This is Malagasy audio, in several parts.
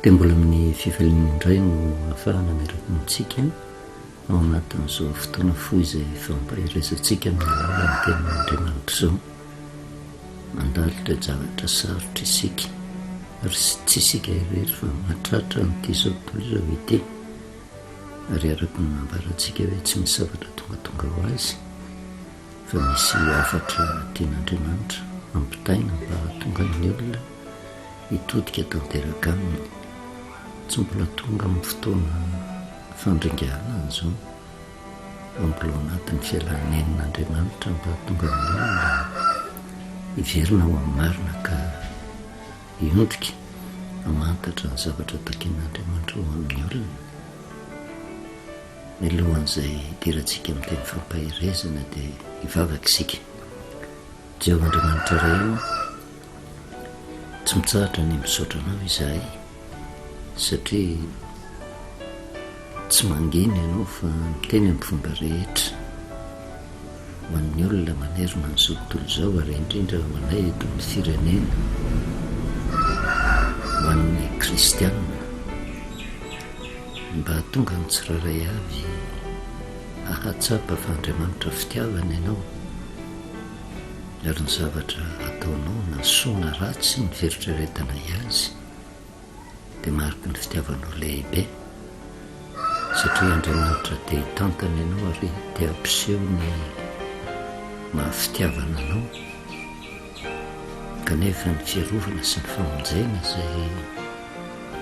dia mbola amin'ny fifaliana indray no ahafahana miaraka amintsika ao anatin'izao fotoana fohy izay fampahiresantsika amin'ny alalan'ny tenin'Andriamanitra izao. Mandalitra zavatra sarotra isika ary tsy isika irery fa mahatratra n'ity izao tontolo izao ity, ary araka ny nambarantsika hoe tsy misy zavatra tongatonga ho azy fa misy hafatra tian'Andriamanitra mampitaina mba tonga ny olona hitodika tanteraka aminy. Tsy mbola tonga amin'ny fotoana fandringana an'izao fa mbola anatin'ny fialanen'Andriamanitra mba tonga ny olona hiverina ho amin'ny marina ka hiondrika hamantatra ny zavatra takian'Andriamanitra ho amin'ny olona. Milohan'izay hidirantsika amin'ny teny fampahirezana dia hivavaka isika. Jehovah Andriamanitra iray io, tsy mitsahatra ny misaotra anao izahay satria tsy mangina ianao fa miteny amin'ny fomba rehetra ho an'ny olona manerina n'izao tontolo izao, ary indrindra ho anay eto amin'ny firenena, ho an'ny kristianina, mba tonga ny tsiraray avy ahatsapa fa Andriamanitra fitiavana ianao, ary ny zavatra ataonao na soa na ratsy ny veritreretana azy dia mariky ny fitiavanao lehibe, satria Andriamanitra dia hitantana ianao ary dia ampiseho ny mahafitiavana anao, kanefa ny fiarovana sy ny famonjena izay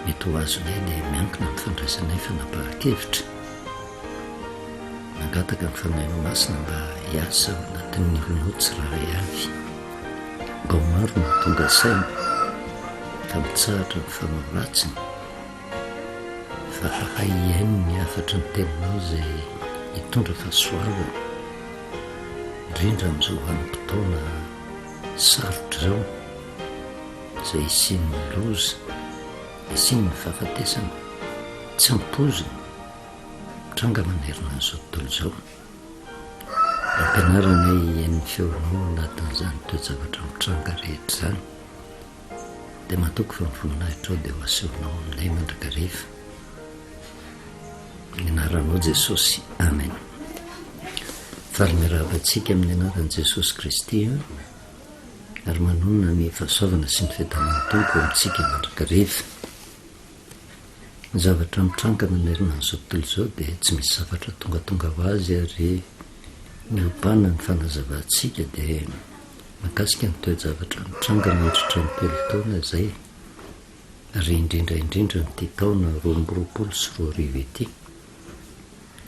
mety ho azonay dia miankina amin'ny fandraisanay fanapahan-kevitra. Nangataka ny fanahinao masina mba hiasa ao anatin'ny olonao tsiraray avy, mba ho maro ny tonga saina ka mitsahatra ny fanao ratsiny, fa hahay iaino ny hafatra ny teninao izay hitondra fahasoavana, indrindra amin'izao vanim-potoana sarotra izao izay isian'ny loza, isian'ny fahafatesana, tsy ampozina mitranga manerina n'izao tontolo izao. Ampianaranay iain'ny feonao anatin'izany toe-javatra mitranga rehetra izany, dia mahatoky fa mivoninahitra ao dia ho asehonao aminay mandrakariva. Ny anaranao Jesosy, amen. Faly miaravantsika amin'ny anaran'i Jesosy Kristy ary manonona ny fahasoavana sy ny fiadanan'ny tompo amintsika mandrakariva. Ny zavatra mitranga manerina n'izao tontolo izao dia tsy misy zavatra tongatonga ho azy, ary ny opana ny fanazavantsika dia mahakasika ny toe-javatra mitranga mieritritra ny pelotona izay, ary indrindra nyity taona 2024 ity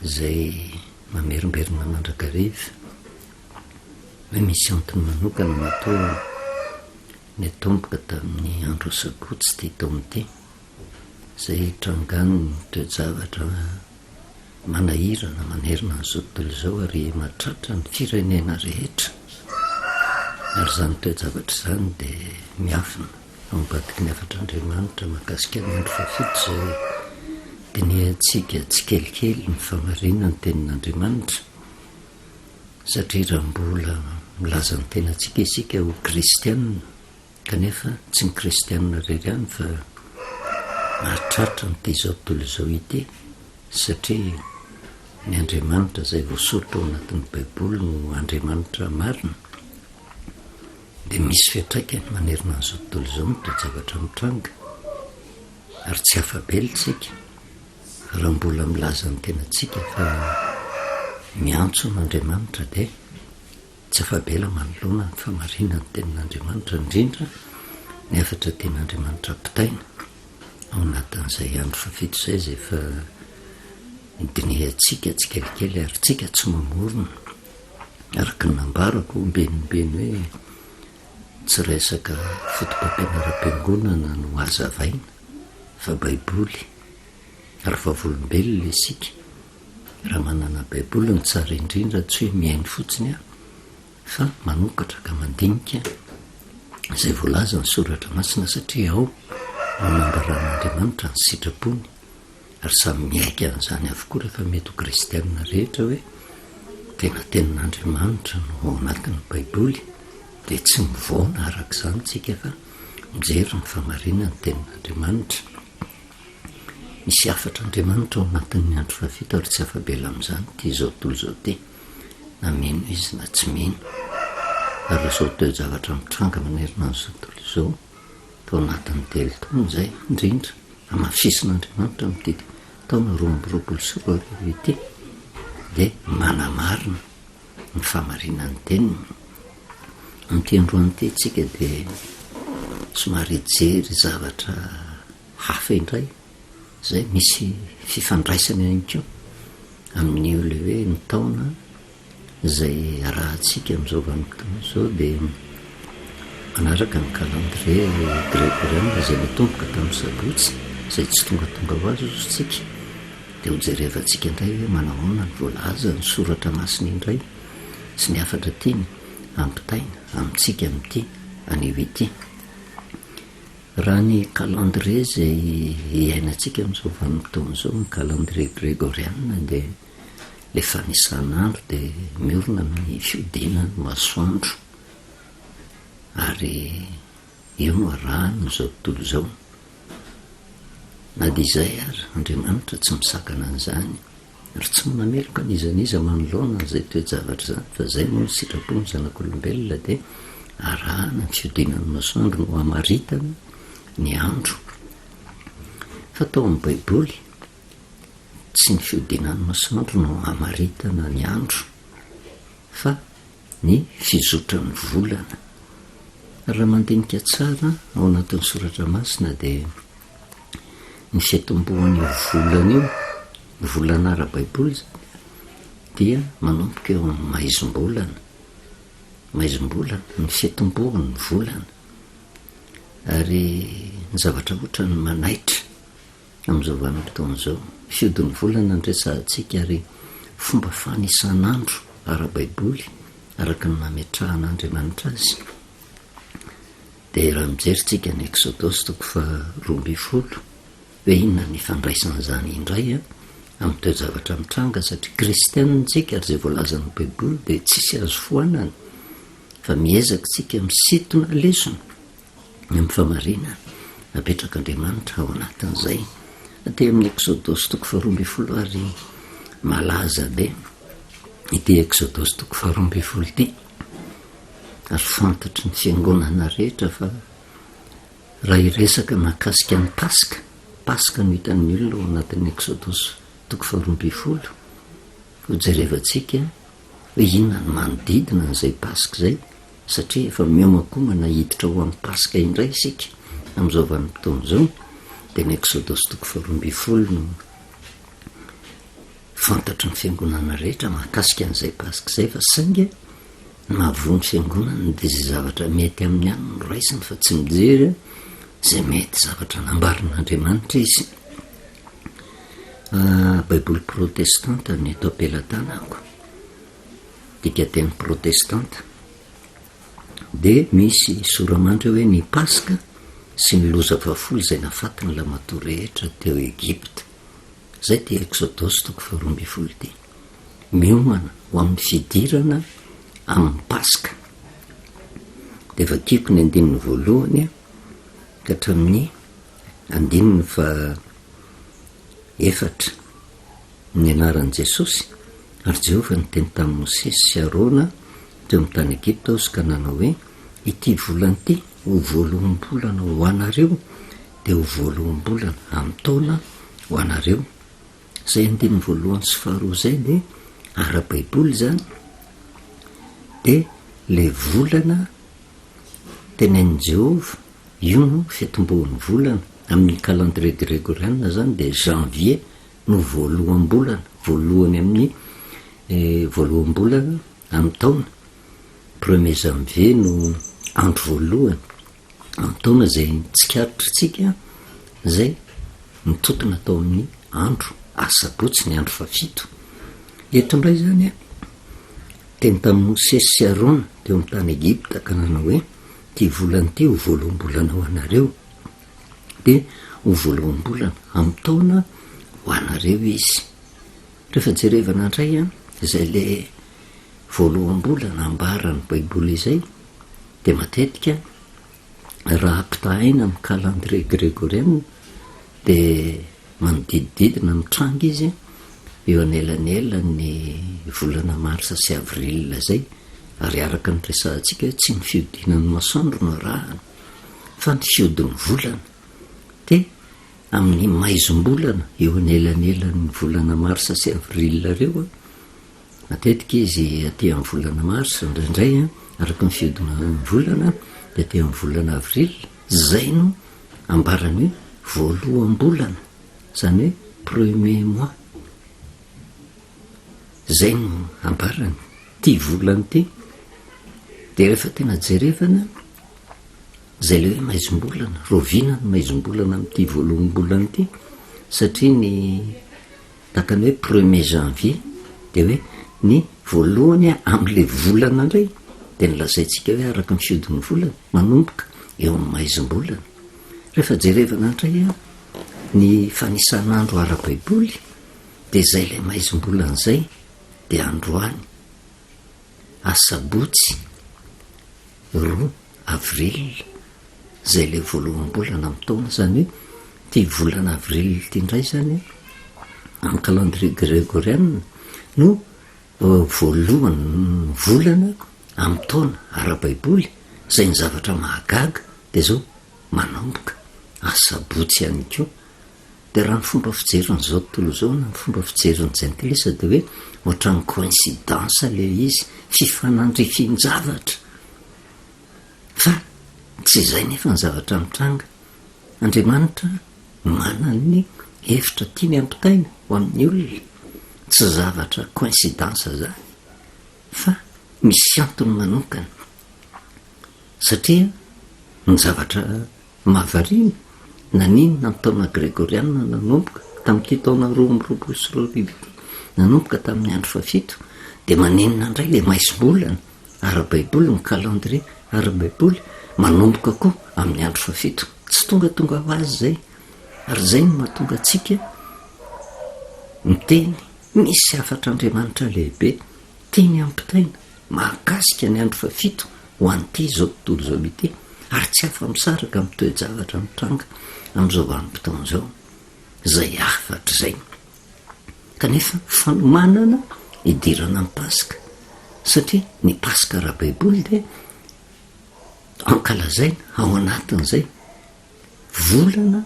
izay mamerimberina mandrakariva, hoe misy antony manokana matoa ny tomboka tamin'ny andro sabotsy ty taona ity, izay hitrangan'ny toe-javatra manahirana manerina n'izao tontolo izao ary mahatratra ny firenena rehetra. Ary izany toe-javatra izany dia miafina ambadiky ny hafatr'Andriamanitra mahakasika ny andro fafito izay diniantsika tsy kelikely ny famarinana ny tenin'Andriamanitra, satria raha mbola milaza ny tenantsika isika ho kristianina kanefa tsy ny kristianina rery ihany fa mahatratra n'ity izao tontolo izao ity, satria ny Andriamanitra izay voasoratra ao anatin'ny Baiboly no Andriamanitra marina, dia misy fiantraikany manerina n'izao tontolo izao ny toe-javatra mitranga, ary tsy hafa-belitsika raha mbola milaza ny tenantsika fa miantso n'Andriamanitra dia tsy hafa-bela manoloana ny famarinana ny tenin'Andriamanitra, indrindra ny hafatra tian'Andriamanitra ampitaina ao anatin'izay andro fafito izay izay efa diniantsika tsy kelikely ary tsika tsy mamorona, araka ny nambarako ombenibeny hoe tsy resaka fotom-pampianaram-piangonana no hazavaina fa Baiboly, ary vavolombelona isika raha manana Baiboly ny tsara indrindra, tsy hoe mihaino fotsiny aho fa manokatra ka mandinika izay voalaza ny soratra masina, satria ao no nambaran'Andriamanitra ny sitrapony, ary samy miaika an'izany avokoa rehefa mety ho kristianina rehetra hoe tena tenin'Andriamanitra no ao anatin'ny Baiboly, dia tsy mivoana araka izany tsika fa mijery ny famarinana ny tenin'Andriamanitra. misy afatr'andriamanitra ao anatin'ny andro fafito ary tsy afabela amin'izany ty zao tontolo zao ty na mino izy na tsy mino ary lasao teo zavatra mitranga manerina an'izao tontolo zao tao anatin'ny telotaona zay indrindra amafisin'andriamanitra mitety taona 2024 ity dia manamarina ny famarinany teniny amin'ity androany ity tsika dia somary jery zavatra hafa indray zay misy fifandraisany ihany koa amin'ny le hoe ny taona zay arahantsika amin'izao vanim-potoana zao dia manaraka ny calendrier grégorienne zay natomboka tamin'ny sabotsy zay tsy tongatonga ho azy ozy tsika dia ho jerevantsika indray hoe manahoana ny voalaza ny soratra masina indray sy ny afatra tiany ampitaina amintsika amin'ity anio ity raha ny calendrier zay iainantsika amin'izao vanim-potoana zao ny calendrier grégorienne dia le fanisan'andro dia miorina ny fiodinany masoandro ary io no arahany zao tontolo zao na dia izay ary andriamanitra tsy misakana an'izany ary tsy manameloka n'izaniza manoloana n'izay toe-javatra zany fa zay moa ny sitrapony zanak'olombelona dia arahana ny fiodinany masoandro no hamaritana ny andro fa tao amin'ny baiboly tsy ny fiodinany masoandro no hamaritana ny andro fa ny fizotran'ny volana raha mandinika tsara ao anatin'ny soratra masina dia ny fiatombohan'io volana io volana ara-baiboly zany dia manomboka eo amin'ny maizom-bolana ny fiatombohan'ny volana ary ny zavatra ohatra ny manaitra amin'izao vanim-potoana zao fiodin'ny volana ndresantsika ary fomba fanisan'andro ara-baiboly araka ny nametrahan'andriamanitra azy dia raha mijeritsika ny exodosy 12 hoe inona ny fandraisan'izany indray amin'ny toe-javatra mitranga satria kristianitsika ary zay voalazan'ny baiboly dia tsisy azo foanana fa miezaka tsika misintona lesona amin'ny famarinana napetrak'andriamanitra ao anatin'izay aty amin'ny exodosy 12 ary malaza be ity exodosy 12 ity ary fantatry ny fiangonana rehetra fa raha iresaka mahakasika ny paska no hitan'ny olona ao anatin'ny exodosy 12 ho jerevantsika hoe inona ny manodidina n'izay paska zay satria efa miomakomana hiditra ho amin'ny paska indray isika amin'izao vanim-potoana zao dia ny exodosy 12 no fantatry ny fiangonana rehetra mahakasika an'izay paska zay fa sainga mahavony fiangonana dia zay zavatra mety amin'ny any no raisiny fa tsy mijery zay mety zavatra nambarin'andriamanitra izy baiboly protestante ny eto am-pelatanako dika teny protestante dia misy soramandry hoe ny paska sy ny loza vafolo izay nafatiny lamatoa rehetra teo Egypta zay ty exodosy 12 ity miomana ho amin'ny fidirana amin'ny paska dia vakiko ny 1 ka hatramin'ny 4 ny anaran'i Jesosy ary Jehovah ny teny tamin'i Mosesy sy Arona teo amin'ny tany Egypta ozy ka nanao hoe ity volana ity ho voaloham-bolana ho anareo dia ho voaloham-bolana amin'ny taona ho anareo zay 12 sy 2 zay dia ara-baiboly zany dia le volana tenain'i Jehovah io no fiatombohan'ny volana amin'ny calendrier grégorienne zany dia janvier no voaloham-bolana voalohany amin'ny voaloham-bolana amin'ny taona 1er janvier no andro voalohany amin'ny taona zay tsikarotritsika zay mitotona tao amin'ny andro asabotsy ny andro fafito eto indray zany teny tamin'ny Mosesy sy Arona teo amin'ny tany Egypta ka nanao hoe ty volana ty ho voaloham-bolana ho anareo dia ho voaloham-bolana amin'ny taona ho anareo izy rehefa jerevana indray izay le voaloham-bolana ambarany baiboly izay dia matetika raha ampitahaina amin'ny calendrier grégorienne dia manodidididina mitranga izy eo anelanela ny volana marsa sy avril zay, ary araka ny resahantsika tsy ny fiodinan'ny masoandro no rahany fa ny fiodin'ny volana. De amin'ny maizom-bolana eo anelanelan'ny volana marsa sy avril reo matetika izy aty amin'ny volana marsa indraindray araka ny fiodinan'ny volana, de aty amin'ny volana avril zay no ambarany hoe voaloham-bolana, zany hoe premier mois. Zay no ambarany ty volany ty. De rehefa tena jerevana zay le hoe maizom-bolana, rovinany maizom-bolana amin'ity voaloham-bolana ty, satria ny takany hoe premier janvier de hoe ny voalohany am'le volana indray, de nylazaintsika hoe araka ny fiodin'ny volana manomboka eo amin'ny maizom-bolana. Rehefa jerevana indray ny fanisan'andro ara-baiboly, de zay le maizom-bolana zay de androany asabotsy 2 avril, zay le voaloham-bolana amin'ny taona. Zany hoe ty volana avril ty indray zany amin'ny calendrier grégorienne no voalohany volana amin'ny taona ara-baiboly, zay ny zavatra mahagaga de zao manomboka asabotsy ihany koa. De raha ny fomba fijeriny zao tontolo zao na ny fomba fijeriny jentilisa de hoe ohatran'ny coïncidence le izy, fifanandrifin-javatra, fa tsy zay nefa ny zavatra mitranga. Andriamanitra manany hevitra tiany ampitaina ho amin'ny olona, tsy zavatra coïncidence zany fa misy antony manokana, satria ny zavatra mahavariana naninona amin'ny taona grégoriana nanomboka tamin'ity taona 2024 nanomboka tamin'ny andro 7, de maninona indray le maizom-bolana ara-baiboly, ny calendrier ara-baiboly manomboka koa amin'ny andro 7. Tsy tonga ho azy zay, ary zay no mahatonga atsika miteny misy afatr'Andriamanitra lehibe tiany ampitaina mahakasika ny andro 7 ho an'ity zao tontolo zao ity, ary tsy afa-misaraka amin'ny toe-javatra mitranga amin'izao vanim-potoana zao zay afatra zay. Kanefa fanomanana idirana amin'ny Pasika, satria ny Pasika ara-baiboly de ankalazaina ao anatin'izay volana,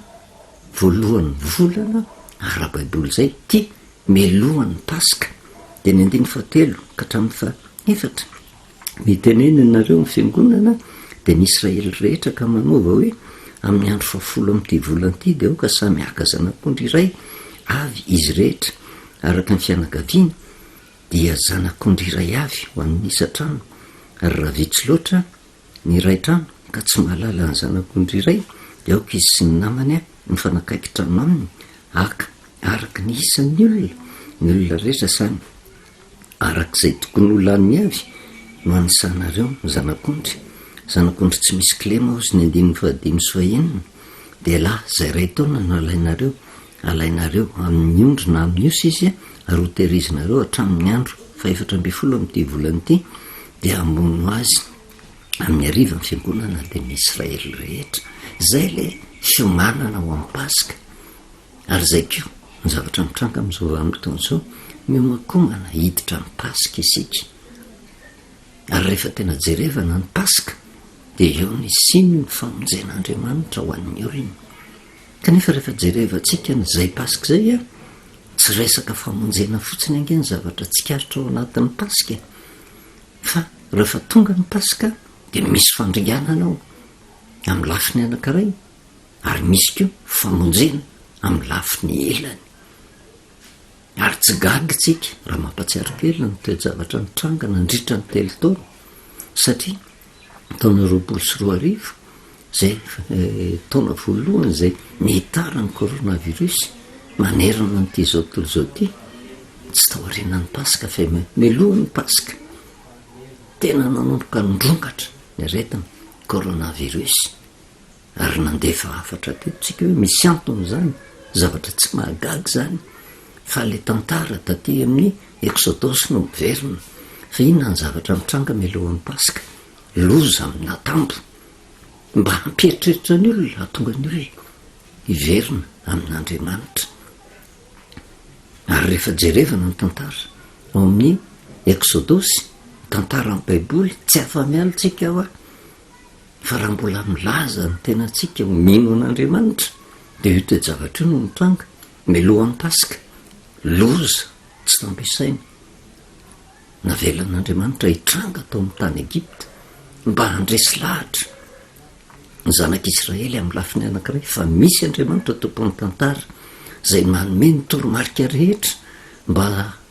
voalohan'ny volana ara-baiboly zay ty melohan'ny Pasika. De ny 13 ka hatramin'ny 14 mitenena ianareo amin'ny fiangonana de ny Israely rehetra ka manova hoe amin'ny andro 10 amin'ity volana ity de ka samy aka zanak'ondry iray avy izy rehetra, araka ny fianakaviana dia zanak'ondry iray avy ho an'ny isa-trano. Ary raha vitsy loatra ny iray trano ka tsy mahalala ny zanak'ondry iray, de aoka izy sy ny namany mifanakaiky trano aminy aka araka ny isan'ny olona, ny olona rehetra samy arak'izay tokony ho laniny avy no anisanareo ny zanak'ondry tsy misy klema ozy ny 15 de lahy zay ray taona no alainareo amin'ny ondry na amin'ny osy izy, ary ho tehirizinareo hatramin'ny andro 14 amin'ity volana ity, de amono azy amin'ny ariva ny fiangonana de ny Israely rehetra. Zay le fiomanana ho amin'ny Pasika. Ary zay koa ny zavatra mitranga amin'izao vanim-potoana zao, miomakomana hiditra ny Pasika isika. Ary rehefa tena jerevana ny Pasika de eo ny siny ny famonjen'Andriamanitra ho an'ny olona. Kanefa rehefa jerevantsika n'izay Pasika zay tsy resaka famonjena fotsiny ange ny zavatra tsikaritra ao anatin'ny Pasika, fa rehefa tonga ny Pasika de misy fandringanana ao amin'ny lafiny anankiray, ary misy koa famonjena amin'ny lafiny elany. Ary tsy gaga tsika raha mampatsiaro kely ny toe-javatra mitranga nandritra ny 3 taona, satria taona 2024 zay taona voalohany zay nitara ny coronavirus manerana n'ity zao tontolo zao ty, tsy taoriana ny Pasika fa melohan'ny Pasika tena nanomboka nindrongatra ny aretina coronavirus. Ary nandefa afatra teotsika hoe misy antony zany, zavatra tsy mahagaga zany, fa le tantara taty amin'ny Exodus no miverina. Fa inona ny zavatra mitranga melohan'ny Pasika? Loza amin'ny natambo mba hampieritreritra ny olona, hatonga ny olona hiverina amin'Andriamanitra. ary rehefa jerevana ny tantara ao amin'ny eksôdosy tantara amin'ny baiboly tsy afa-mialotsika ao fa raha mbola milaza ny tenantsika mino an'Andriamanitra dia io toe-javatra io no mitranga milohan'ny paska loza tsy tampisaina navelan'Andriamanitra hitranga tao amin'ny tany Egipta mba handresy lahatra ny zanak'Israely amin'ny lafiny anankiray fa misy Andriamanitra tompon'ny tantara izay manome ny toromarika rehetra mba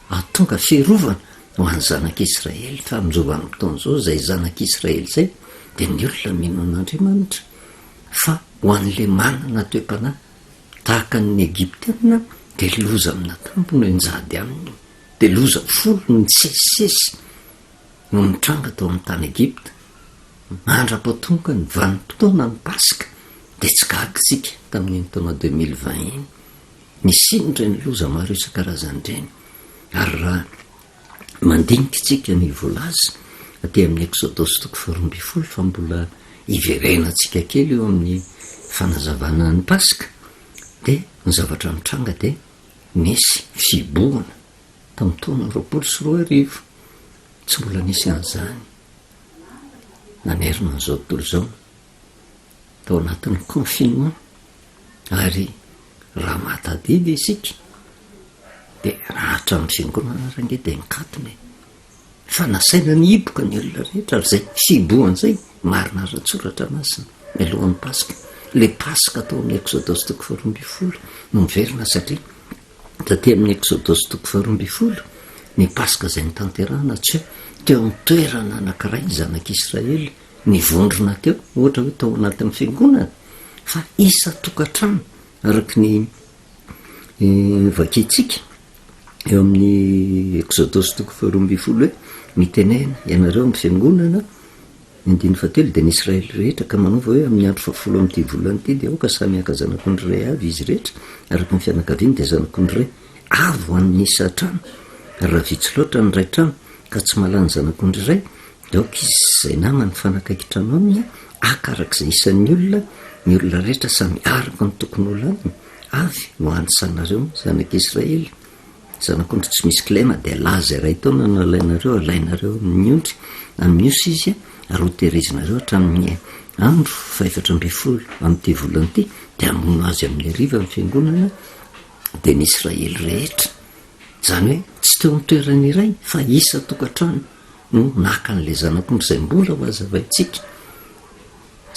hahatonga fiarovana ho an'ny zanak'Israely fa amin'izao vanim-potoana izao izay zanak'Israely izay dia ny olona mino an'Andriamanitra fa ho an'ilay manana toe-panahy tahaka ny Egiptiana dia loza amina tampo no njady aminy dia loza folo ny sesisesy no mitranga tao amin'ny tany Egipta mandra-patonga ny vanim-potoana ny paska dia tsy gaga isika tamin'ny taona 2020 misy indray ny loza maro isan-karazany ary raha mandinika isika ny voalaza aty amin'ny eksôdosy 12 fa mbola iverenantsika kely eo amin'ny fanazavana ny paska dia ny zavatra mitranga dia misy fibohana tamin'ny taona 2024 tsy mbola nisy an'izany nanerina n'izao tontolo izao tao anatin'ny confinement ary raha matadidy isika dia raha hatramin'ny fiangonana range dia nikatony fa nasaina ny hiboka ny olona rehetra ary izay fibohana izay marina ara-tsoratra masina mialohan'ny paska le paska tao amin'ny eksôdosy 12 no miverina satria taty amin'ny eksôdosy 12 ny paska izay nitanterahana tsy teo amin'ny toerana anankiray ny zanak'Israely nivondrona teo ohatra hoe tao anatin'ny fiangonana fa isa tokantrano araka ny vakitsika eo amin'ny eksôdosy 12 hoe mitenena ianareo amin'ny fiangonana 17 dia ny Israely rehetra ka manova hoe amin'ny andro 10 amin'ity volana ity dia aoka samy aka zanako ny ray avy izy rehetra araka ny fianakaviany dia zanako ny ray avo amin'ny isa trano ary raha vitsy loatra ny ray trano ka tsy malany zanako ny ray dia aoka izy izay namany fanakaiky trano aminy akarak'izay isan'ny olona rehetra samy araka ny tokony olany avy no anisanareo zanak'Israely zanak'ondry tsy misy kilema dia laza iray taona no alainareo amin'ny ondry amin'ny osa izy ary hotehirizinareo hatramin'ny andro 14 amin'ity volana ity dia hamono azy amin'ny hariva ny fiangonana dia ny Israely rehetra izany hoe tsy teo amin'ny toerana iray fa isa tokantrano no naka an'ilay zanak'ondry izay mbola ho azavaintsika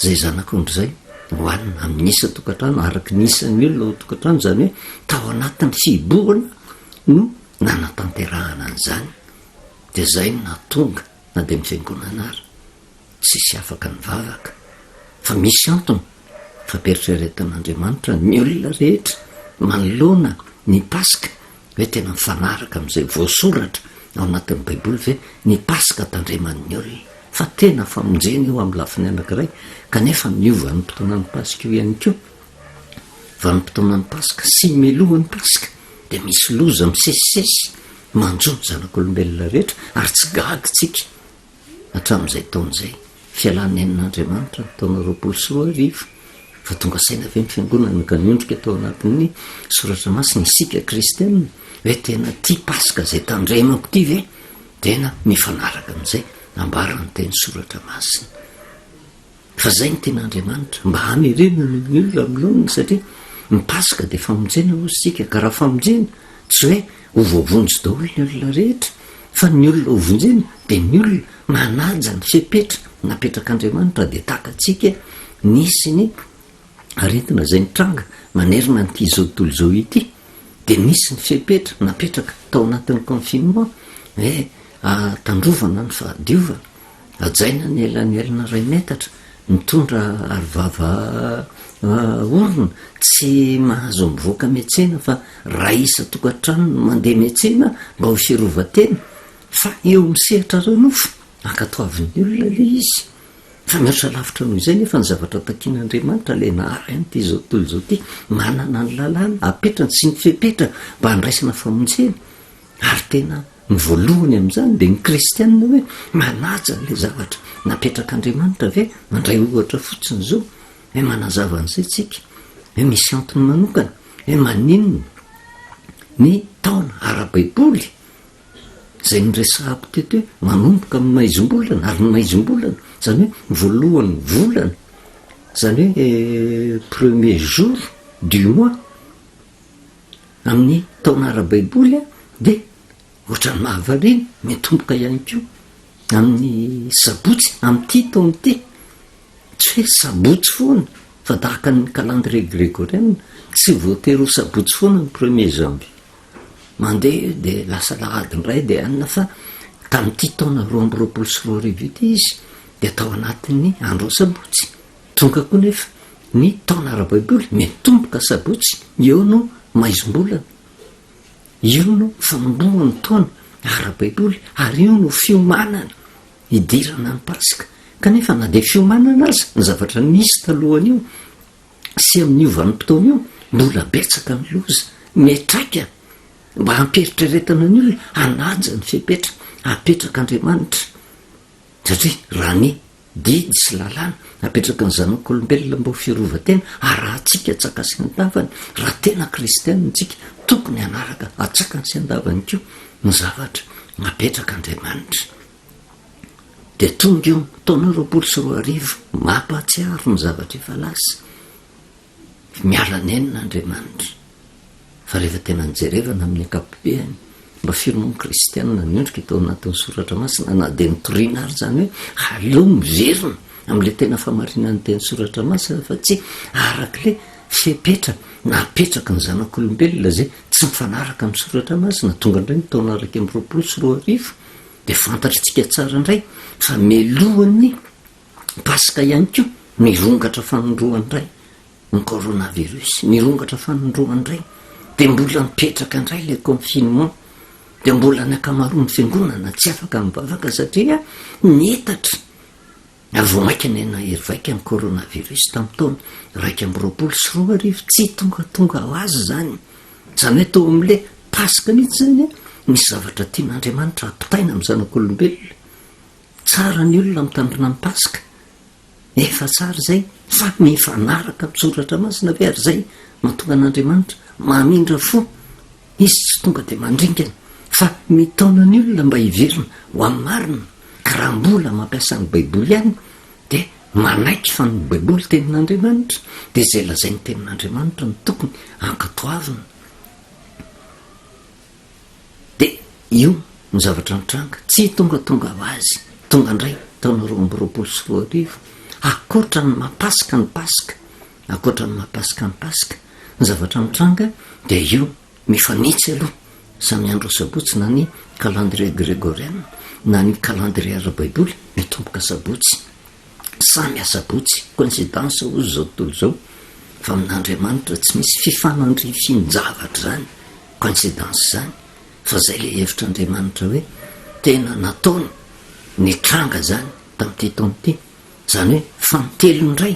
izay zanak'ondry izay hoanina amin'ny isa tokantrano araka ny isan'ny olona ho tokantrano izany hoe tao anatin'ny fibohana no nanatanterahana an'izany dia izay no natonga na dia mifiangonana ary tsisy afaka ny vavaka fa misy antony fampieritrretan'Andriamanitra ny olona rehetra manoloana ny paska hoe tena mifanaraka amin'izay voasoratra ao anatin'ny baiboly hoe ny paska tandreman'ny olona fa tena famonjena eo amin'ny lafiny anankiray kanefa mio vanim-potoanan'ny paska io ihany koa vanim-potoanan'ny paska sy melohan'ny paska dia misy loza misesisesy manjony zanak'olombelona rehetra ary tsy gagitsika hatramin'izay taon'izay fialan'enin'Andriamanitra taona 2024 fa tonga saina ve ny fiangonana ka niondrika tao anatin'ny soratra masina isika kristianina hoe tena tia paska izay tandremako ity ve tena mifanaraka amin'izay ambarany teny soratra masina fa izay ny ten'Andriamanitra mba hamerenana ny olona milonina satria ny paska dia famonjena ho sika ka raha famonjena tsy hoe ho voavonjy daholo ny olona rehetra fa ny olona ho vonjena dia ny olona manaja ny fepetra napetrak'Andriamanitra dia takantsika nisy ny aretina izay nitranga manerina nyity izao tontolo izao ity dia nisy ny fepetra napetraka tao anatin'ny confinement hoe tandrovana ny fahadiovana ajaina ny elan'ny elana ray metatra mitondra arivava orona tsy mahazo mivoaka miantsena fa raha isa tokantrano no mandeha miantsena mba ho fiarovatena fa eo misehatra ranofo ankatoavin'ny olona le izy fa mihoatra lavitra noho izay nefa ny zavatra takian'Andriamanitra le nahary an'ity izao tontolo izao ity manana ny lalàna apetrany sy ny fepetra mba handraisana famonjena ary tena ny voalohany amin'izany dia ny kristianina hoe manaja n'ilay zavatra napetrak'Andriamanitra ve mandray ohatra fotsiny izao hoe manazava an'izay tsika hoe misy antony manokana hoe maninona ny taona ara-baiboly zay nyresahako teto hoe manomboka amin'ny maizom-bolana ary ny maizom-bolana zany hoe voalohan'ny volana zany hoe premier jour du mois amin'ny taona ara-baiboly a de ohatrany mahavariny mitomboka ihany koa amin'ny sabotsy amin'ity taona ity tsy hoe sabotsy foana fa tahaka ny calendrier grégorienne tsy voatery ho sabotsy foana ny premier janvier mandeha de lasa lahadiny ray de anina fa tamin'ity taona 2024 ity izy de atao anatin'ny andro sabotsy tonga koa nefa ny taona ara-baiboly mitomboka sabotsy eo no maizom-bolana io no fanombohan'ny taona ara-baiboly ary io no fiomanana idirana ny pasika kanefa na de fiomanana azy ny zavatra nisy talohany io sy amin'niovan'ny mpotona io mbola betsaka ny loza metraika mba hamperitreretana ny olona anaja ny fepetra apetraka Andriamanitra satria raha ny didy sy lalàna apetraka ny zanak'olombelona mba ho fiarovatena ary raha atsika atsaka sy andavany raha tena kristianina tsika tokony anaraka atsaka sy andavany koa ny zavatra apetraka Andriamanitra de tonga eo taona 2024 mampahatsiaro ny zavatra efa lasa miala nenina Andriamanitra fa rehefa tena nijerevana amin'ny ankapobeny mba fironono kristianina nyondrika tao anatin'ny soratra masina na de nitoriana ary zany hoe aleo miverina am'le tena famarinany teny soratra masina fa tsy arak'le fepetra napetraka ny zanak'olombelona zay tsy mifanaraka amin'ny soratra masina tonga indray ny taona araiky amin'ny 2024 de fantatritsika tsara indray fa melohan'ny pasika ihany koa mirongatra fanondroandray ny coronavirus mirongatra fanondroandray de mbola mipetraka indray le confinement de mbola ny akamaroan'ny fiangonana tsy afaka mivavaka satria nietatra avo maika nena hery vaika ny coronavirus tamin'ny taona 2024 tsy tongatonga ho azy zany hoe tao am'le pasika mihitsy zany misy zavatra tian'Andriamanitra apitaina amin'ny zanak'olombelona tsara ny olona mitandrina amin'ny pasika efa tsara zay fa mifanaraka misoratra masina ve ary zay mahatonga an'Andriamanitra mamindra fo izy tsy tonga de mandringana fa mitaona ny olona mba hiverina ho amin'ny marina ka raha mbola mampiasa ny baiboly ihany de manaiky fa ny baiboly tenin'Andriamanitra de zay lazay ny tenin'Andriamanitra ny tokony ankatoavina de io ny zavatra nitranga tsy tongatonga ho azy tonga indray taona 2024 akoatra ny mapasika ny pasika akoatra ny mapasika ny pasika ny zavatra mitranga de io mifanitsy aloha samy andro sabotsy na ny calendrier grégorienne na ny calendrier ara-baiboly mitomboka sabotsy samy asabotsy coïncidence ozy zao tontolo zao fa amin'Andriamanitra tsy misy fifanandrifinjavatra zany coïncidence zany fa zay le hevitr'Andriamanitra hoe tena nataony ny tranga zany tamin'ity taona ity zany hoe fantelo indray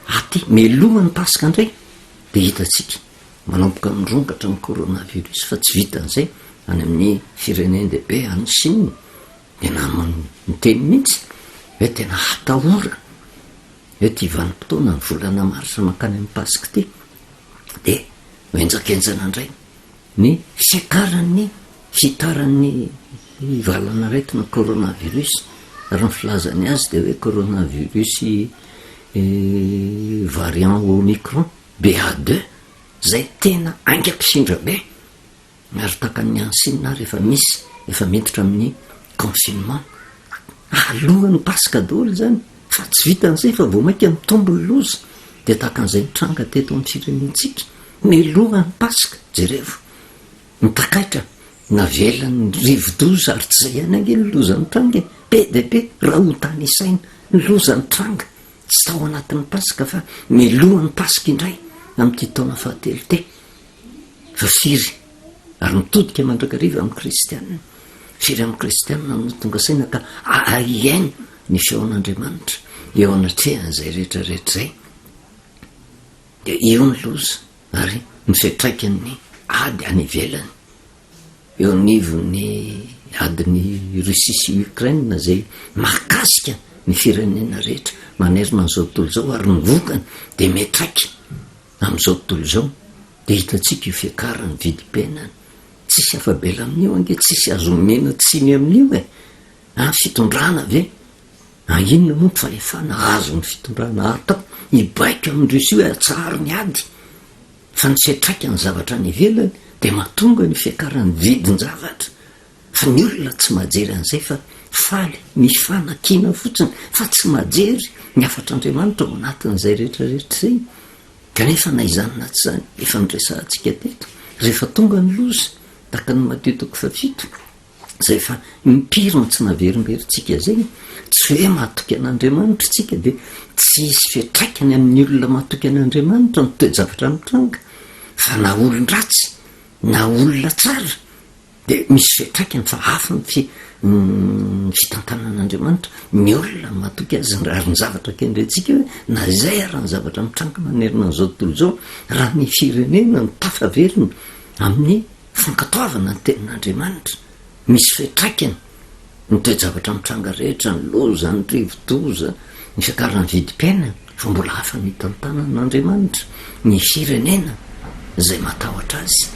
aty melohan'ny pasika indray de hitatsika manomboka mirongatra ny coronavirus fa tsy vitan'izay any amin'ny fireneny dehibe any Chine de namiteny mihitsy hoe tena hatahora hoe ty vanim-potoana ny volana marsa mankany amin'ny pasika ity de hoenjakenjana indray ny fiakaran'ny fitaran'ny valana retina coronavirus ary ny filazany azy de hoe coronavirus variant Omicron BA2 zay tena aingam-pisindra be ary takan'ny ansinina rehefa misy efa miditra amin'ny confinement alohan'ny pasika daholo zany fa tsy vitan'izay fa vo mainka mitombo ny loza de takan'izay mitranga teto amin'ny firenentsika melohan'ny pasika jerevo mitakaitra navelan'ny rivo-doza ary tsy zay ihany ange ny loza nitranga be de be raha ho tany isaina ny loza nitranga tsy tao anatin'ny pasika fa melohan'ny pasika indray amin'ity taona fahatelo te fa firy ary mitodika mandrakariva amin'ny kristianina firy amin'ny kristianina no tonga saina ka aiainy ny feon'Andriamanitra eo anatrehan'izay rehetrarehetra zay de eo ny loza ary mifetraikany ady any ivelany eo anivon'ny adiny Russie sy Ukraine zay mahakasika ny firenena rehetra manerina n'izao tontolo zao ary ny vokany de metraika amin'izao tontolo zao de hitatsika io fiakarany vidim-piainana tsisy afabela amin'io ange tsisy azo mena tsiny amin'io fitondrana ve inona moa mfalefana azo ny fitondrana atao ibaiko amindroso io atsaro ny ady fa nysetraika ny zavatra ny velany de mahatonga ny fiakarany vidin-javatra fa ny olona tsy majery an'izay fa faly mifanakina fotsiny fa tsy majery ny afatr'andriamanitra ao anatin'izay rehetrarehetra zay kanefa na izany na tsy zany efa niresantsika teto rehefa tonga ny loza taka ny Mateo 7 zay fa mipirina tsy naverimberitsika zay tsy hoe mahatoky an'andriamanitra tsika de tsy isy fiatraikany amin'ny olona mahatoky an'andriamanitra ny toe-javatra mitranga fa na olon-dratsy na olona tsara de misy fiatraikany fa hafa ny fitantanan'andriamanitra ny olona mahatoky azy ary ny zavatra kendrentsika hoe na izay raha ny zavatra mitranga manerina n'izao tontolo zao raha ny firenena ny tafaverina amin'ny fankatoavana ny tenin'andriamanitra misy fiatraikany ny toe-javatra mitranga rehetra ny loza ny rivotoza ny fiakarany vidim-piainana fa mbola hafa ny tantanan'andriamanitra ny firenena zay matahotra azy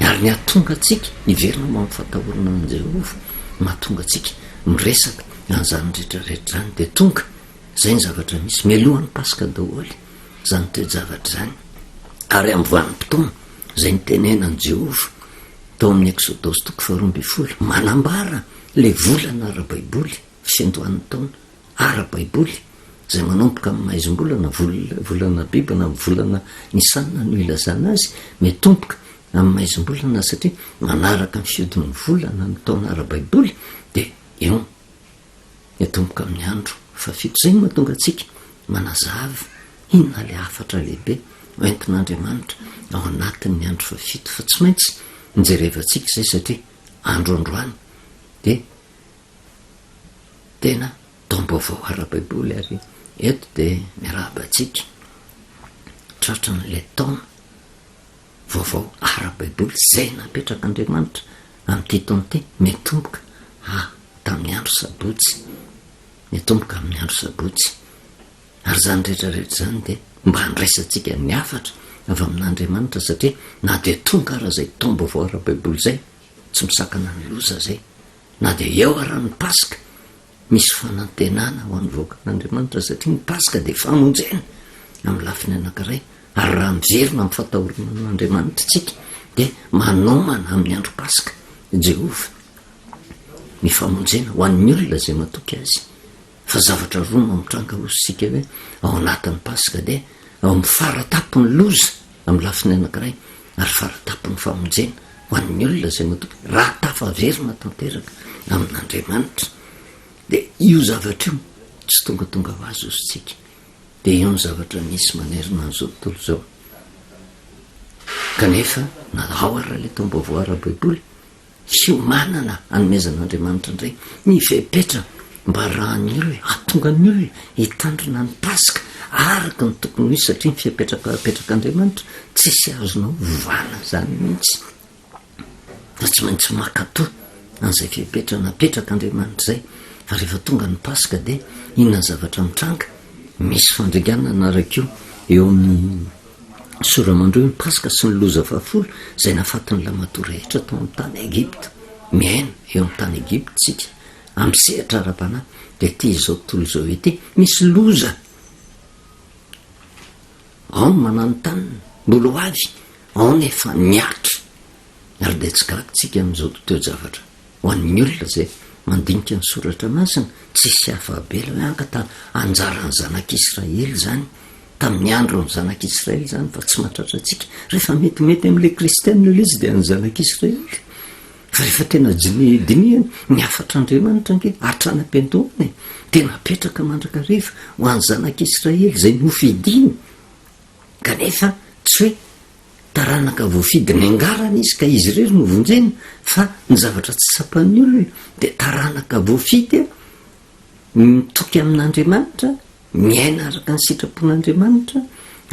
ary ny atonga atsika iverina mampifatahorana an' Jehova mahatonga atsika miresaka an'izany rehetrarehetra zany de tonga zay ny zavatra misy mialohan'ny paska daholy zany toe-javatra zany ary amin'ny vanim-potoana zay nitenenan'i Jehova tao amin'ny Exodosy 2:12 manambara le volana ara-baiboly fiandohan'ny taona ara-baiboly zay manomboka amin'ny maizom-bolana volana biby na volana nisanina no ilazana azy metomboka amin'ny maizom-bolana satria manaraka ny fiodin'ny volana ny taona ara-baiboly de eo metomboka amin'ny andro fa fito zay mahatonga atsika manazava inona le afatra lehibe oentin'andriamanitra ao anatin'ny andro fa fito fa tsy maintsy nijerevantsika zay satria androandroany de tena taom-baovao ara-baiboly ary eto de miarahabatsika tratra n'le taona vaovao ara-baiboly zay napetrak'andriamanitra amin'ity taona ty metomboka tamin'ny andro sabotsy metomboka amin'ny andro sabotsy ary zany rehetrarehetra zany de mba handraisantsika ny afatra avy amin'andriamanitra satria na de tonga raha zay taom-baovao ara-baiboly zay tsy misakana ny loza zay na de eo ara ny paska misy fanantenana ho an'ny voakan'andriamanitra satria ny paska de famonjena amin'ny lafiny anankiray ary raha miverina amin'ny fatahorana n'andriamanitra tsika de manomana amin'ny andro paska Jehova ny famonjena ho an'ny olona zay matoky azy fa zavatra roa mamitranga ositsika hoe ao anatin'ny paska de ao amin'ny faratapony loza amin'ny lafiny anankiray ary faratapony famonjena ho an'ny olona zay matoky raha tafaverina tanteraka amin'andriamanitra de io zavatra io tsy tongatonga ho azy ositsika de io ny zavatra misy manerina n'izao tontolo zao kanefa na ao ara le taom-baovao ara-baiboly fiomanana anomezan'andriamanitra indray ny fepetra mba raha ny olona atonga ny olona hitandrina ny paska araka ny tokony ho izy satria ny fipetrakapetrakaandriamanitra tsisy azonao vana zany mihitsy fa tsy maintsy makatoa an'izay fipetra napetrak'andriamanitra zay fa rehefa tonga ny paska de inona ny zavatra mitranga misy fandringanana anarak'io eo amin'ny soramandreo ny paska sy ny loza fahafolo zay nafatin'ny lamato rehetra tao amin'ny tany Egipta miaina eo amin'ny tany Egipta tsika amin'ny sehatra ara-panahy de ty izao tontolo zao ety misy loza ao ny manano tanina mbola ho avy ao nefa miatra ary de tsy gakytsika amin'izao toe-javatra ho an'ny olona zay mandinika ny soratra masina tsisy hafa-bela hoe ankata anjara ny zanak'Israely zany tamin'ny andro ny zanak'Israely zany fa tsy mahatratra atsika rehefa metimety amin'le kristianina le izy de any zanak'Israely fa rehefa tena dinihany ny afatr'andriamanitra ange atranam-piandohany tena petraka mandrakariva ho any zanak'Israely zay nofidiny kanefa tsy hoe taranaka voafidy ny angarana izy ka izy rery no vonjena fa ny zavatra tsy sapan'ny olona de taranaka voafidy mitoky amin'andriamanitra miaina araka ny sitrapon'andriamanitra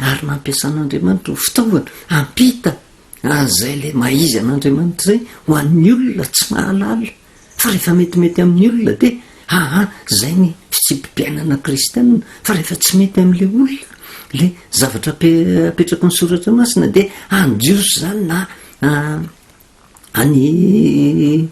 ary mampiasan'andriamanitra ho fitaovana ampita azay le maizy an'andriamanitra zay ho an'ny olona tsy mahalala fa rehefa metimety amin'ny olona de zay ny fitsipimpiainana kristianina fa rehefa tsy mety amin'le olona le zavatra apetraka ny soratra masina de andioso zany na any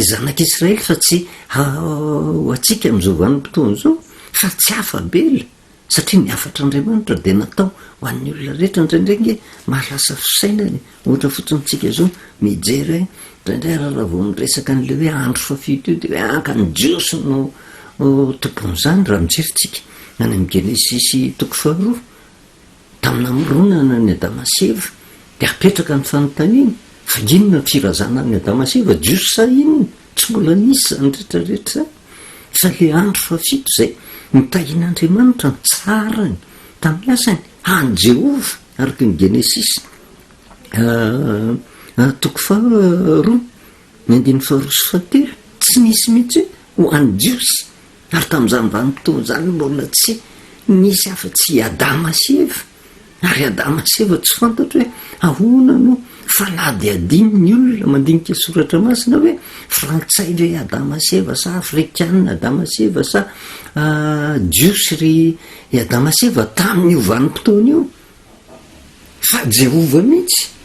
zanak'Israely fa tsy ho atsika am'izao vanim-potoana zao fa tsy afabela satria miafatr'Andriamanitra de natao ho an'ny olona rehetra ndraindraiky mahalasa fisainany ohatra fotsiny tsika zao mijery ndraindray raha vao miresaka an'le hoe andro fafito io de hoe ankany jiosy no tompon'izany raha mijerytsika any am' Genesisy 2 tamina mironana ny Adama sy Eva de apetraka ny fanontaniana fa inona ny firazana ny Adama sy Eva jiosy sa inona tsy mbola nisy zany rehetrarehetra fa le andro fafito zay mitahin'Andriamanitra ny tsarany tamin'ny asany any Jehova araka ny Genesisy 2 ny 9 tsy nisy mihitsy ho an'ny jiosy ary tamin'izany vanim-potoana zany mbola tsy nisy afa-tsy Adama sy Eva ary Adama sy Eva tsy fantatra hoe ahoana no falady adiny ny olona mandinika soratra masina hoe frantsay hoe Adama sy Eva sa afrikanina Adama sy Eva sa jiosy ry Adama sy Eva tamin'io vanim-potoana io fa Jehova mihitsy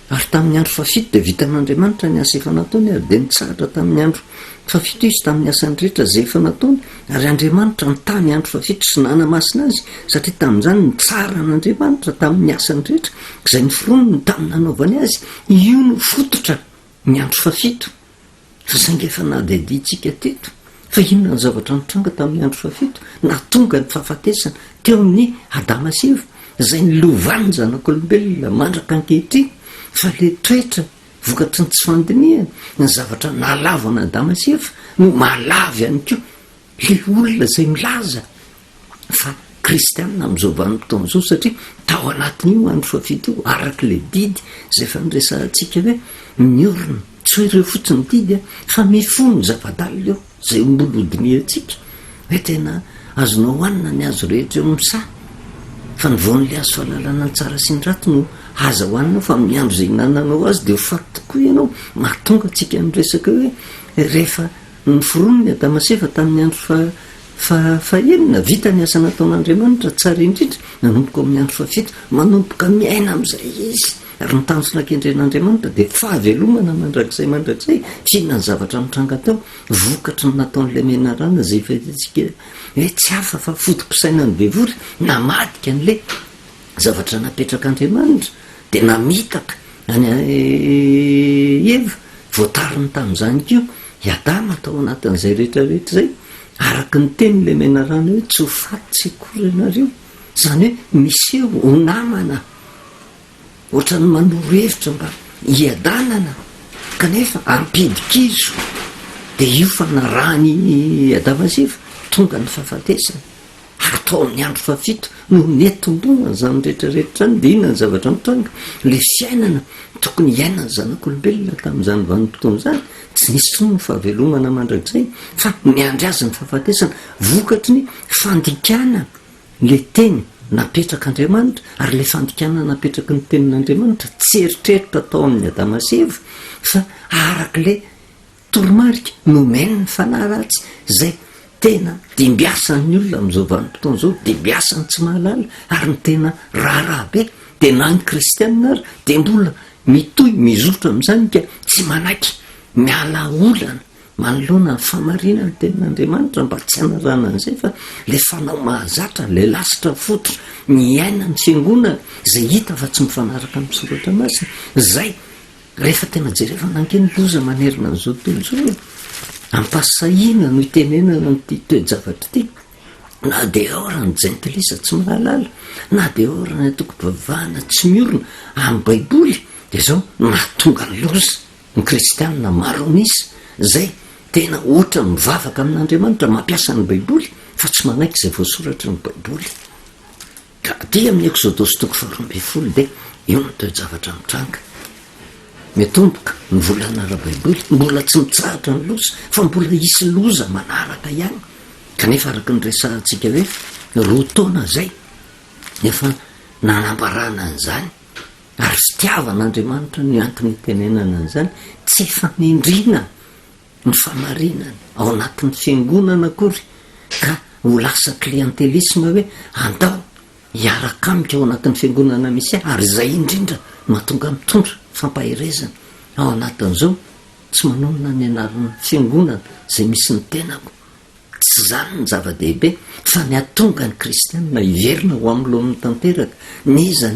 ary tamin'ny andro fafito de vitan'Andriamanitra ny asa efa nataony ary de nitsahatra tamin'ny andro fafito izy tamin'ny asany rehetra zay efa nataony ary Andriamanitra ny tany andro fafito sy nanamasina azy satria tamin'izany nitsara n'Andriamanitra tamin'ny asany rehetra izay ny fironiny tamin'ny nanaovany azy io no fototra ny andro fafito fa saingy efa nadeditsika teto fa inona ny zavatra nitranga tamin'ny andro fafito na tonga ny fahafatesana teo amin'ny Adama sy Eva zay ny lovany zanak'olombelona mandraka ankehitriny fa le toetra vokatry ny tsy fandinihana ny zavatra nalavana Adama sy Eva no mahalavy ihany koa le olona zay milaza fa kristianina am'izao vanim-potoana zao satria tao anatin'io andro fafito io araka le didy zay fa niresantsika hoe miorina tsy hoe ireo fotsiny didy fa mifono zava-dalina eo zay ombolodiniantsika hoe tena azonao hoanina ny azo rehetra eo am'sa fa nyvoan'le azo fahalalana ny tsara sy ny raty no aza hoanina fa miandro zay nananao azy de ho faty tokoa ianao mahatonga atsika miresaka hoe rehefa ny fironiny Adama sy Eva tamin'ny andro fahenina vita ny asa nataon'Andriamanitra tsara indrindra nanomboka amin'ny andro fafito manomboka miaina am'izay izy ary nitanjona kendren'Andriamanitra de fahavelomana mandrakizay fihinany zavatra mitranga tao vokatry ny nataon'lay menarana zay faitsika hoe tsy hafa fa fotom-pisainany bevory namadika an'le zavatra napetrak'Andriamanitra de namitaka any Eva voatariny tamin'izany kio Adama tao anatin'izay rehetrarehetra zay araka ny teny'le menarana hoe tsy ho faty tsy akory ianareo zany hoe miseho ho namana ohatrany manoro hevitra mba hiadanana kanefa ampidikizo de io fa narahany Adama sy Eva tonga ny fahafatesana ary tao amin'ny andro fafito no netombona zany rehetrarehetra zany de inona ny zavatra mitranga le fiainana tokony iainany zanak'olombelona tamin'izany vanim-potoana zany tsy nisy tsony ny fahavelomana mandrakizay fa miandry azy ny fahafatesana vokatry ny fandikana le teny napetrak'Andriamanitra ary le fandikana napetraky ny tenin'Andriamanitra tsy eritreritra tao amin'ny Adama sy Eva fa araka le toromarika nomeny ny fanaratsy zay tena dimbiasan'ny olona am'izao vanim-potoana zao dimbiasany tsy mahalala ary ny tena raharaha be de na ny kristianina ary de mbola mitohy mizotra am'izany ka tsy manaiky miala olana manoloana ny famarinany tenin'Andriamanitra mba tsy anarana an'izay fa le fanao mahazatra le lasitra fototra ny aina ny fiangonana zay hita fa tsy mifanaraka amin'ny soratra masina zay rehefa tena jerefa nankeny loza manerina an'izao tontolo zao ampasahina no itenenana nyty toe-javatra ty na de orany jentilisa tsy mahalala na de orany atoko-bavahana tsy miorina amin'ny baiboly de zao nahatonga ny loza ny kristianina maro misy zay tena ohatra mivavaka amin'Andriamanitra mampiasa ny baiboly fa tsy manaiky zay voasoratra ny baiboly ka ty amin'ny Exodosy 2:12 de io no toe-javatra mitranga mitomboka ny volana ara-baiboly mbola tsy mitsahatra ny loza fa mbola isy loza manaraka ihany kanefa araka ny resantsika hoe roa taona zay efa nanambarana an'izany ary fitiavan'Andriamanitra ny antony itenenana an'izany tsy efa mindrina ny famarinany ao anatin'ny fiangonana akory ka ho lasa kliantelisma hoe andao hiarakamika ao anatin'ny fiangonana misy ary zay indrindra mahatonga mitondra fampaherezana ao anatin'izao tsy manonona ny anarana fiangonana zay misy ny tenako tsy zany ny zava-dehibe fa ny atonga ny kristianina hiverina ho amin'ny lohan'ny tanteraka niza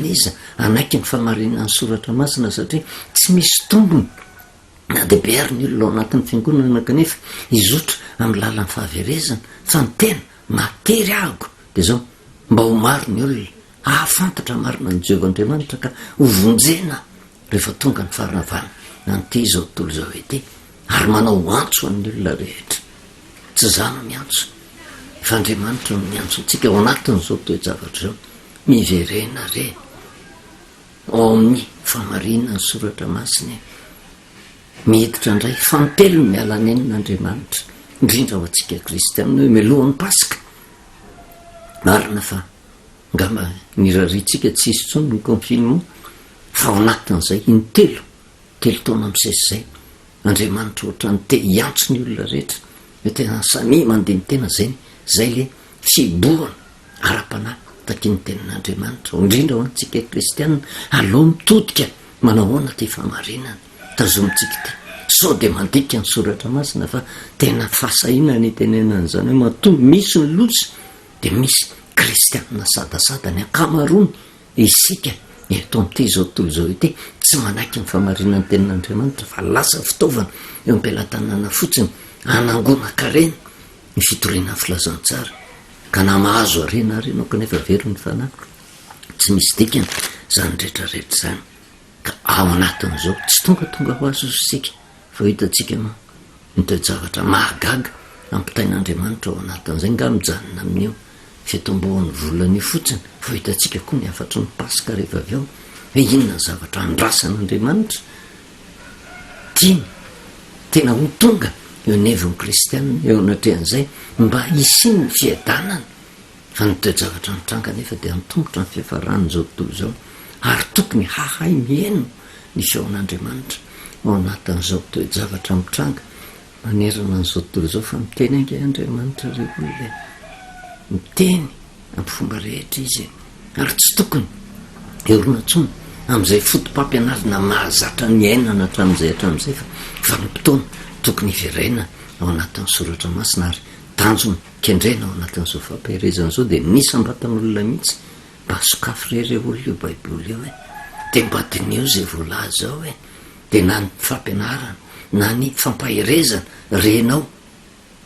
anaiky ny famarinana ny soratra masina satria tsy misy tombony na dehibe ary ny olona ao anatin'ny fiangonana kanefa izotra amin'ny lalan'ny fahaverezana fa ny tena matery ahako de zao mba ho maro ny olona ahafantatra marina ny Jehovahandriamanitra ka hovonjena rehefa tonga ny faharavana nanty zao tontolo zao ety ary manao antso amin'ny olona rehetra tsy zano miantso fa Andriamanitra no miantso antsika ao anatin'izao toe-javatra zao miverena re ao amin'ny famarinana ny soratra masina mihiditra indray fampelo ny alanenin'Andriamanitra indrindra ho antsika kristianina hoe mialohan'ny Paska marina fa ngamba niraritsika tsy isy tsony ny confinement fa ao anatin'izay intelo taona misesy zay Andriamanitra ohatrany te hiantso ny olona rehetra hoe tena samy mandeha ny tena zay le fibohana ara-panahy taky ny tenin'Andriamanitra indrindra ho antsika kristianina aloha mitodika manahoana ty famarinana tazomitsika ty sao de mandika ny soratra masina fa tena fahasahiana ny tenenana zany hoe matombo misy ny lotsy de misy kristianina sadasada ny akamarony isika eto am'ty zao tontolo zao ity tsy manaiky ny famarinana ny tenin'Andriamanitra fa lasa fitaovana eo am-pelatanana fotsiny anangona karena ny fitoriana filazantsara ka na mahazo arena arenao kanefa veriny fanahy tsy misy dikany zany rehetrarehetra zany ka ao anatin'izao tsy tonga ho azo sika fa hitatsika ma ny toe-javatra mahagaga ampitain'Andriamanitra ao anatin'izay nga mijanona amin'io fitombohan'ny volany fotsiny fa hitatsika koa ny afatry ny Paska rehefa avy ao hoe inona ny zavatra andrasan'Andriamanitra tiany tena ho tonga eo anevon'ny kristianina eo anatrehan'izay mba hisiny ny fiadanana fa ny toe-javatra mitranga nefa dia mitombotra ny fiafaran'izao tontolo zao ary tokony hahay mihaino ny feon'Andriamanitra ao anatin'izao toe-javatra mitranga manerana n'izao tontolo zao fa miteny ange Andriamanitra re olona miteny amin'ny fomba rehetra izy ary tsy tokony eorona tsony amin'izay fotom-pampianarana mahazatra ny ainana hatramin'izay fa ny mpitona tokony hiverena ao anatin'ny soratra masina ary tanjony kendrena ao anatin'izao fampiherezana zao de nisambatan'olona mihitsy mba sokafo rery olona io baiboly io de mba dinio zay voalaza zao de na ny fampianarana na ny fampaherezana renao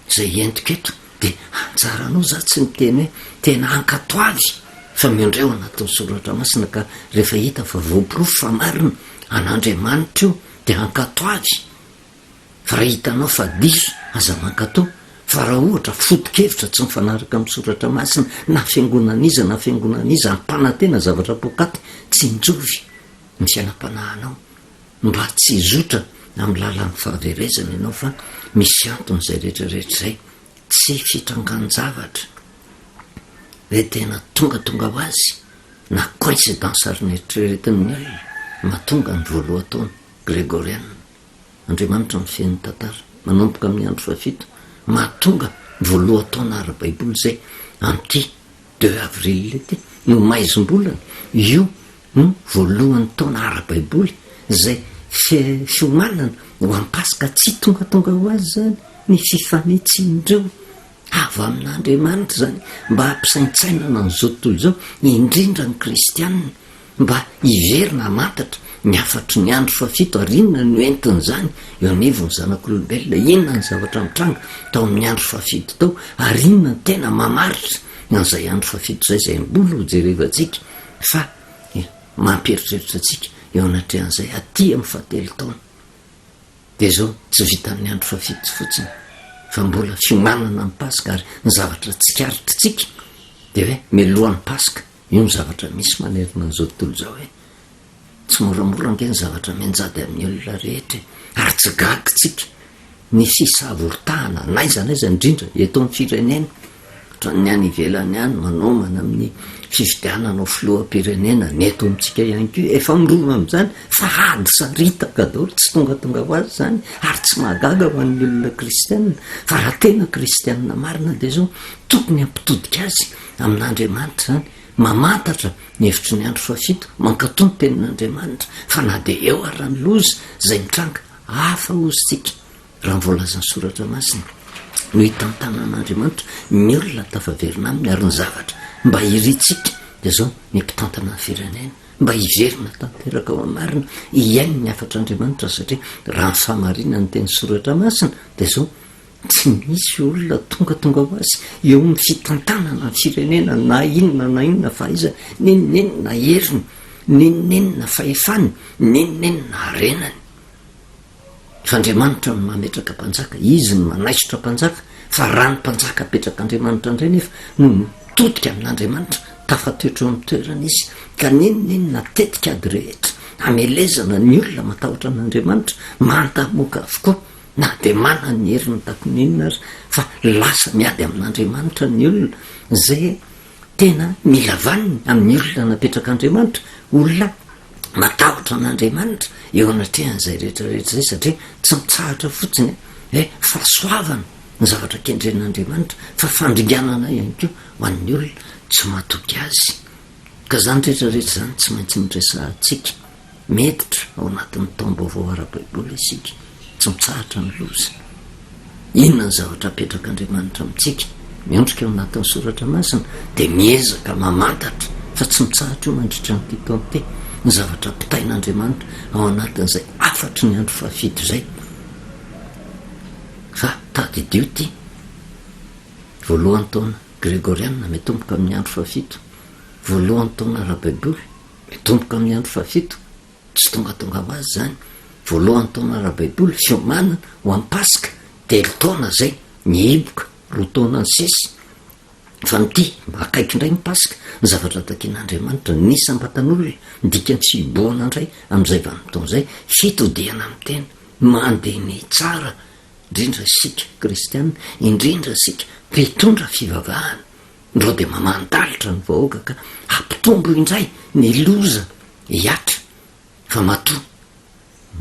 zay entiketo de anjaranao za tsy miteny hoe tena ankatoavy fa miondreo anatin'ny soratra masina ka rehefa hita fa voaporofo fa marina an'Andriamanitra io de ankatoavy fa raha hitanao fa diso aza mankatao fa raha ohatra foto-kevitra tsy mifanaraka amin'ny soratra masina na fiangonaniza ny mpanantena zavatra pokaty tsy injovy ny fiainam-panahanao mba tsy izotra amin'ny lalan'ny fahaverezana ianao fa misy anton'izay rehetrarehetra zay tsy fitrangan-javatra hoe tena tonga ho azy na coïncidence ary neritreretin'ny olona mahatonga ny voaloha taona grégoriana Andriamanitra ny fiain'ny tantara manomboka amin'ny andro fafito mahatonga ny voaloha taona ara-baiboly zay am'ty 2 avril lety no maizom-bolana io no voalohan'ny taona ara-baiboly zay fiomanana ho am-Paska tsy tonga ho azy zany ny fifanitsindreo avy amin'Andriamanitra zany mba hampisaintsainana n'izao tontolo zao indrindra ny kristianina mba hiverina mantatra ny afatry ny andro fafito ary inona no entiny zany eo anevony zanak'olombelona inona ny zavatra mitranga tao amin'ny andro fafito tao ary inona ny tena mamaritra n'izay andro fafito zay mbola ho jerevantsika fa mampieritreritra atsika eo anatrehan'izay aty amin'ny fahatelo taona de zao tsy vita amin'ny andro fafito fotsiny fa mbola fiomanana amin'ny Paska ary ny zavatra tsikaritrytsika de hoe mialohan'ny Paska io ny zavatra misy manerina n'izao tontolo zao tsy moramora nge ny zavatra mianjady amin'ny olona rehetra ary tsy gagitsika ny fisavoritahana naiza indrindra eto amin'ny firenena ohatran'ny any ivelany any manomana amin'ny fifidianana filoham-pirenena ny eto amintsika ihany ko efa mirona amin'izany fa ady saritaka daholo tsy tonga ho azy zany ary tsy mahagaga ho an'ny olona kristianina fa raha tena kristianina marina de zao tokony hampitodika azy amin'Andriamanitra zany mamantatra ny hevitry ny andro fafito mankatony tenin'andriamanitra fa na de eo arany loza zay mitranga hafa ozytsika raha nyvoalazany soratra masina no hitantanan'andriamanitra ny olona tafaverinà aminy ary ny zavatra mba iritsika de zao ny mpitantana ny firenena mba hiverina tanteraka ao amarina iainy ny afatr'andriamanitra satria raha ny famarina ny teny soratra masina de zao tsy misy olona tongatonga ho azy eo amin'ny fitantanana ny firenena na inona fahaiza neninenina heriny neninenina fahefany neninenina arenany fa andriamanitra no mametraka mpanjaka izy ny manaisitra mpanjaka fa raha ny mpanjaka apetrak'andriamanitra indray nefa no mitodika amin'andriamanitra tafatoetra eo amin'ny toerana izy ka neninenina tetika ady rehetra amelezana ny olona matahotra an'andriamanitra mantamoka avokoa na de mana ny heriny takonenina ary fa lasa miady amin'andriamanitra ny olona zay tena mila vaniny amin'ny olona napetrak'andriamanitra olona matahotra an'andriamanitra eo anatrehan'izay rehetrarehetra zay satria tsy mitsahatra fotsiny fahasoavana ny zavatra kendren'andriamanitra fa fandringanana ihany ko ho an'ny olona tsy matoky azy ka zany rehetrarehetra zany tsy maintsy miresantsika meditra ao anatin'ny taom-baovao ara-baiboly isika tsy mitsahatra ny loza inona ny zavatra apetrak'andriamanitra amintsika miondrika eo anatin'ny soratra masina de miezaka mamantatra fa tsy mitsahatra io mandritra ny titonte ny zavatra mpitain'andriamanitra ao anatin'izay afatry ny andro fafito zay fa tadidio ty voalohany taona gregoriana mitomboka amin'ny andro fafito voalohany taona ara-baiboly mitomboka amin'ny andro fafito tsy tongatonga ho azy zany voalohany taona ara-baiboly fiomanana ho amin'ny pasika telo taona zay ny iboka roa taona ny sisy fa mity akaiky indray ny pasika ny zavatra takin'andriamanitra nisambatan'olona midika ny fiboana indray amin'izay vanim-potoan'izay fitodiana amin'ny tena mandeha ny tsara indrindra sika kristiana indrindra sika mpitondra fivavahana ndreo de mamandalitra ny vahoaka ka ampitombo indray ny loza hiatra fa matoa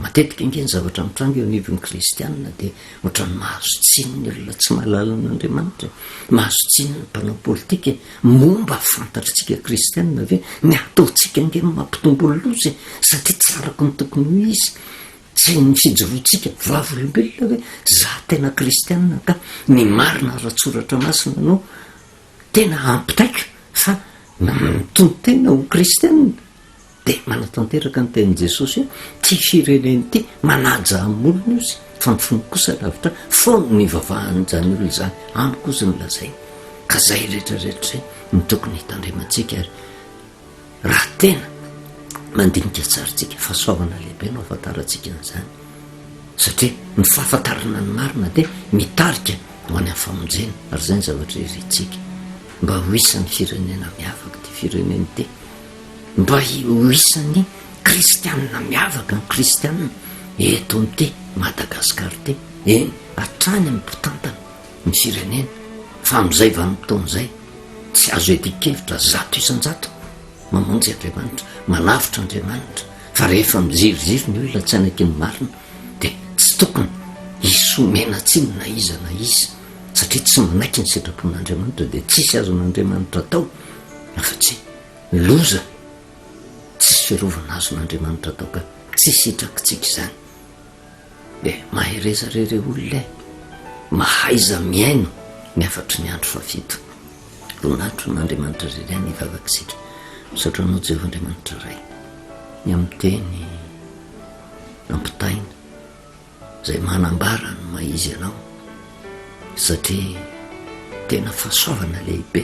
matetika inge ny zavatra mitranga eo anivon'ny kristianina de ohatrany mahazo tsiny ny olona tsy mahalalan'andriamanitra mahazo tsiny ny mpanao politika momba fantatritsika kristianina ave ny ataotsika inge mampitombo ny loza satria tsarako ny tokony ho izy tsy ny fijoroantsika vavolombelona hoe za tena kristianina ka ny marina ratsoratra masina anao tena ampitaika fa mitontena ho kristianina de manatanteraka ny tenin' jesosy hoe ty fireneny ty manaja amin'olona izy fa ny fony kosa lavitra fono ny vavahany zany olona zany amiko izy ny lazay ka zay rehetrarehetra zay ny tokony hitandremantsika ary raha tena mandinika tsaritsika fahasoavana lehibe no afantarantsika n'izany satria ny fahafantarana ny marina de mitarika ho any amin'ny famonjena ary zay ny zavatra iritsika mba ho isan'ny firenena miavaka ty fireneny ty mba ho isan'ny kristianina miavaka ny kristianina eto n'ty madagasikara ty eny atrany amin'ny mpitantana ny firenena fa am'izay vanim-potoan'izay tsy azo edikevitra 100 mamonjy andriamanitra manavitra andriamanitra fa rehefa miziriziry ny olona tsy anaky ny marina de tsy tokony isomena tsiny na iza na izy satria tsy manaiky ny sitrapon'andriamanitra de tsisy azon'andriamanitra atao afa-tsy loza tsisy fiarovana azon'andriamanitra atao ka tsy sitrakitsika izany de mahay rezarere olona mahaiza miaino ny afatry ny andro fafito lonatro n'andriamanitra rery any ivavakisika misotranao jehovaandriamanitra ray ny amin'ny teny ampitaina zay manambarany maizy ianao satria tena fahasoavana lehibe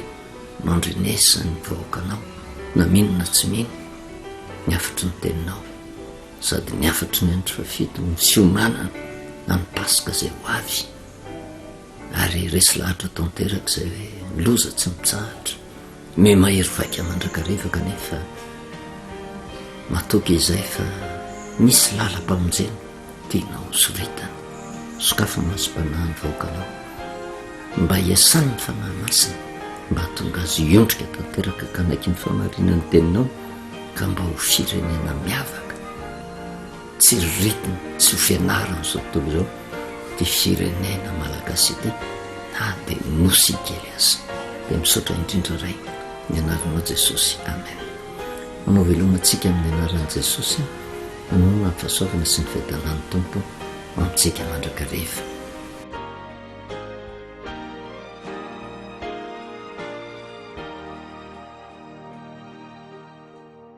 no andrinesany vahoakanao na minona tsy mino ny afatry ny teninao sady ny afatry ny andro fafito ny fiomanana na ny pasika zay ho avy ary resy lahatra tanteraka zay hoe loza tsy mitsahatra me mahery vaika mandrakarevaka nefa matoky izay fa misy lalam-pamonjena tianao soritana sokafa masom-panahany vahoakanao mba hiasany ny fanahy masina mba tonga azo iondrika tanteraka ka naiky ny famarinany teninao ka mba ho firenena miavaka tsy riritiny tsy ho fianarany zao tontolo zao ty firenena malagasy ty na de nosy kely azy de misaotra indrindra ray ny anaranao jesosy amen. manao velomantsika amin'ny anaran'i jesosy manao na ny fahasoavana sy ny fahadalan'ny tompo amintsika mandrakariva.